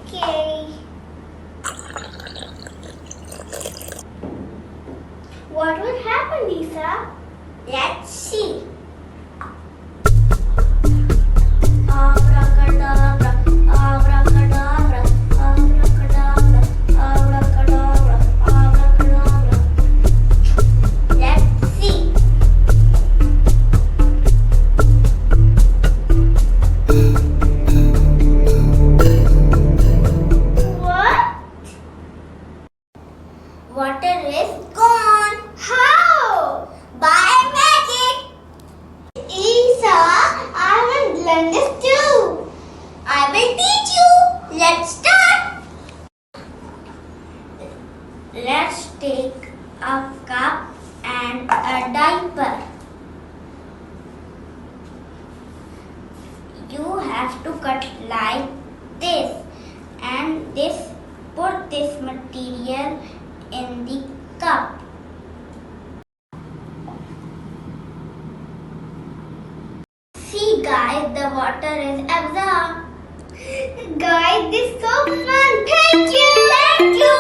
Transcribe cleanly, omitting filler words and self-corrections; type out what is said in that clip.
Okay. What will happen, Lisa? Let's see. Abracadabra, abracadabra, abracadabra, abracadabra, abracadabra. Let's see. What? Water is gone. How? By magic. Eisah, I will learn this too. I will teach you. Let's start. Let's take a cup and a diaper. You have to cut like this, and put this material in the cup. See guys, the water is absorbed. Guys, this is so fun. Thank you. Thank you.